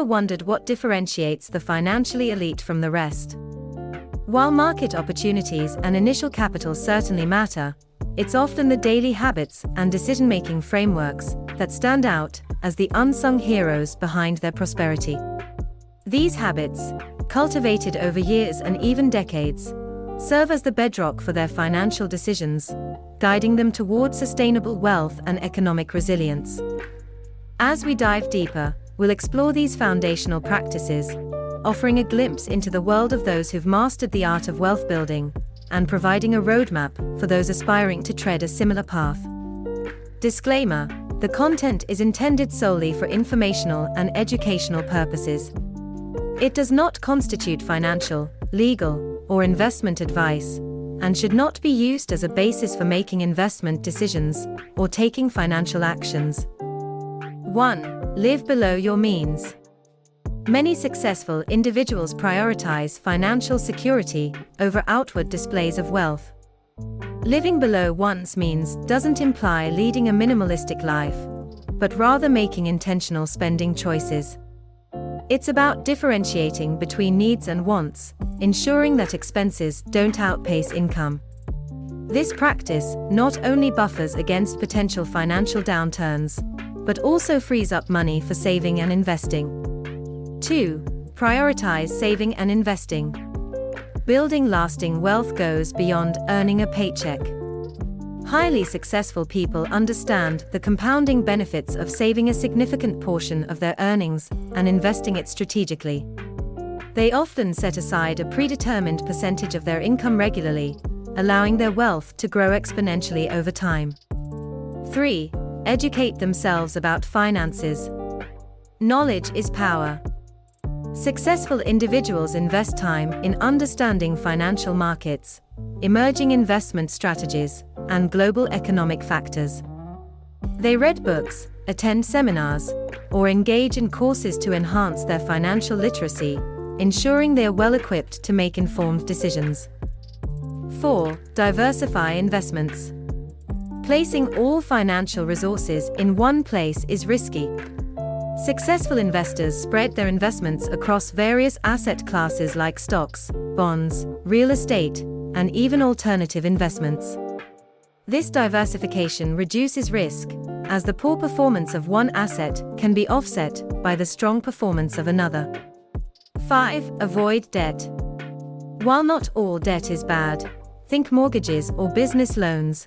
ever wondered what differentiates the financially elite from the rest? While market opportunities and initial capital certainly matter, it's often the daily habits and decision-making frameworks that stand out as the unsung heroes behind their prosperity. These habits, cultivated over years and even decades, serve as the bedrock for their financial decisions, guiding them toward sustainable wealth and economic resilience. As we dive deeper, we'll explore these foundational practices, offering a glimpse into the world of those who've mastered the art of wealth building and providing a roadmap for those aspiring to tread a similar path. Disclaimer: the content is intended solely for informational and educational purposes. It does not constitute financial, legal, or investment advice, and should not be used as a basis for making investment decisions or taking financial actions. 1. Live below your means. Many successful individuals prioritize financial security over outward displays of wealth. Living below one's means doesn't imply leading a minimalistic life, but rather making intentional spending choices. It's about differentiating between needs and wants, ensuring that expenses don't outpace income. This practice not only buffers against potential financial downturns, but also frees up money for saving and investing. 2. Prioritize saving and investing. Building lasting wealth goes beyond earning a paycheck. Highly successful people understand the compounding benefits of saving a significant portion of their earnings and investing it strategically. They often set aside a predetermined percentage of their income regularly, allowing their wealth to grow exponentially over time. 3. Educate themselves about finances. Knowledge is power. Successful individuals invest time in understanding financial markets, emerging investment strategies, and global economic factors. They read books, attend seminars, or engage in courses to enhance their financial literacy, ensuring they are well equipped to make informed decisions. 4. Diversify investments. Placing all financial resources in one place is risky. Successful investors spread their investments across various asset classes like stocks, bonds, real estate, and even alternative investments. This diversification reduces risk, as the poor performance of one asset can be offset by the strong performance of another. 5. Avoid debt. While not all debt is bad, think mortgages or business loans,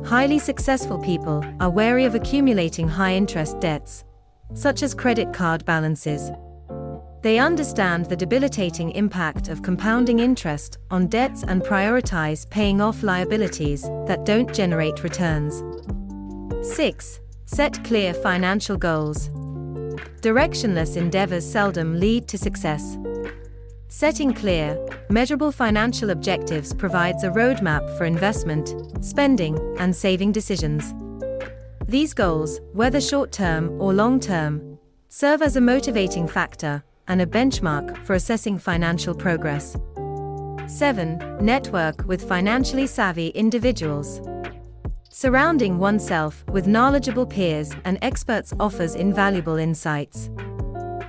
highly successful people are wary of accumulating high-interest debts, such as credit card balances. They understand the debilitating impact of compounding interest on debts and prioritize paying off liabilities that don't generate returns. 6. Set clear financial goals. Directionless endeavors seldom lead to success. Setting clear, measurable financial objectives provides a roadmap for investment, spending, and saving decisions. These goals, whether short-term or long-term, serve as a motivating factor and a benchmark for assessing financial progress. 7. Network with financially savvy individuals. Surrounding oneself with knowledgeable peers and experts offers invaluable insights.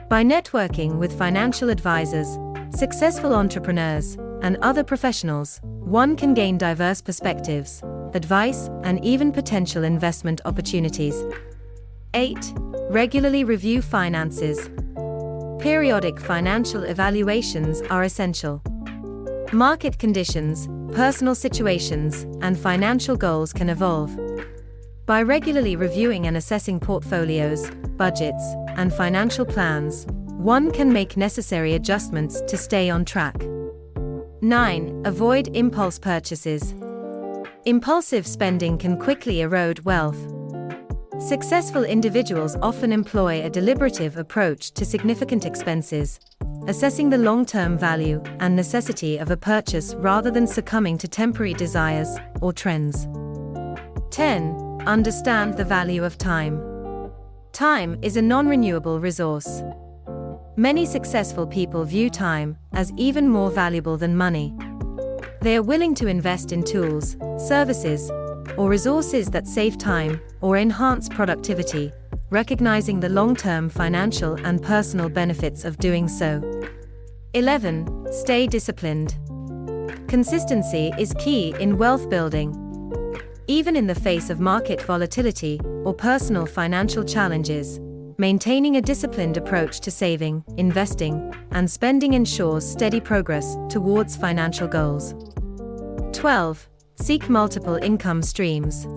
By networking with financial advisors, successful entrepreneurs, and other professionals, one can gain diverse perspectives, advice, and even potential investment opportunities. 8. Regularly review finances. Periodic financial evaluations are essential. Market conditions, personal situations, and financial goals can evolve. By regularly reviewing and assessing portfolios, budgets, and financial plans, one can make necessary adjustments to stay on track. 9. Avoid impulse purchases. Impulsive spending can quickly erode wealth. Successful individuals often employ a deliberative approach to significant expenses, assessing the long-term value and necessity of a purchase rather than succumbing to temporary desires or trends. 10. Understand the value of time. Time is a non-renewable resource. Many successful people view time as even more valuable than money. They are willing to invest in tools, services, or resources that save time or enhance productivity, recognizing the long-term financial and personal benefits of doing so. 11. Stay disciplined. Consistency is key in wealth building. Even in the face of market volatility or personal financial challenges, maintaining a disciplined approach to saving, investing, and spending ensures steady progress towards financial goals. 12. Seek multiple income streams.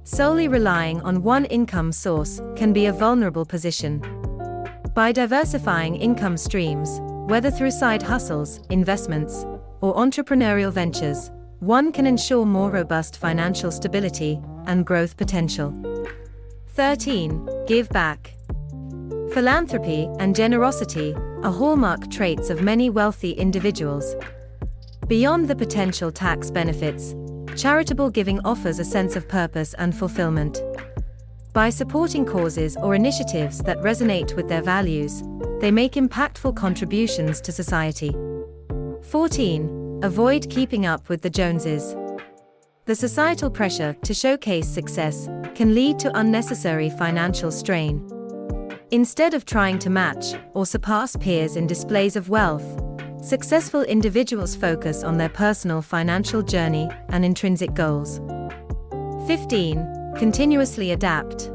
Solely relying on one income source can be a vulnerable position. By diversifying income streams, whether through side hustles, investments, or entrepreneurial ventures, one can ensure more robust financial stability and growth potential. 13. Give back. Philanthropy and generosity are hallmark traits of many wealthy individuals. Beyond the potential tax benefits, charitable giving offers a sense of purpose and fulfillment. By supporting causes or initiatives that resonate with their values, they make impactful contributions to society. 14. Avoid keeping up with the Joneses. The societal pressure to showcase success can lead to unnecessary financial strain. Instead of trying to match or surpass peers in displays of wealth, successful individuals focus on their personal financial journey and intrinsic goals. 15. Continuously adapt.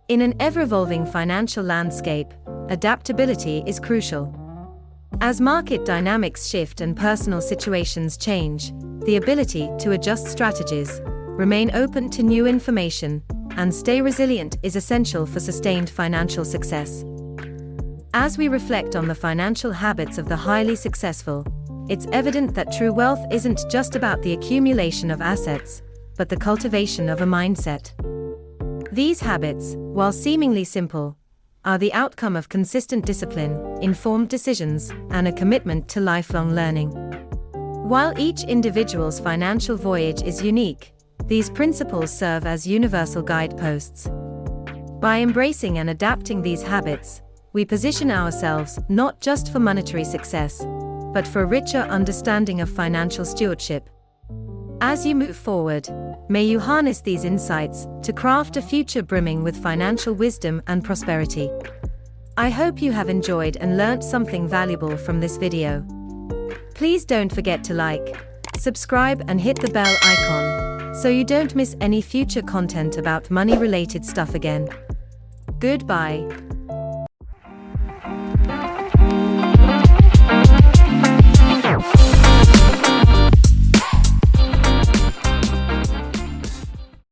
In an ever-evolving financial landscape, adaptability is crucial. As market dynamics shift and personal situations change, the ability to adjust strategies, remain open to new information, and stay resilient is essential for sustained financial success. As we reflect on the financial habits of the highly successful, it's evident that true wealth isn't just about the accumulation of assets, but the cultivation of a mindset. These habits, while seemingly simple, are the outcome of consistent discipline, informed decisions, and a commitment to lifelong learning. While each individual's financial voyage is unique, these principles serve as universal guideposts. By embracing and adapting these habits, we position ourselves not just for monetary success, but for a richer understanding of financial stewardship. As you move forward, may you harness these insights to craft a future brimming with financial wisdom and prosperity. I hope you have enjoyed and learnt something valuable from this video. Please don't forget to like, subscribe and hit the bell icon, so you don't miss any future content about money-related stuff again. Goodbye.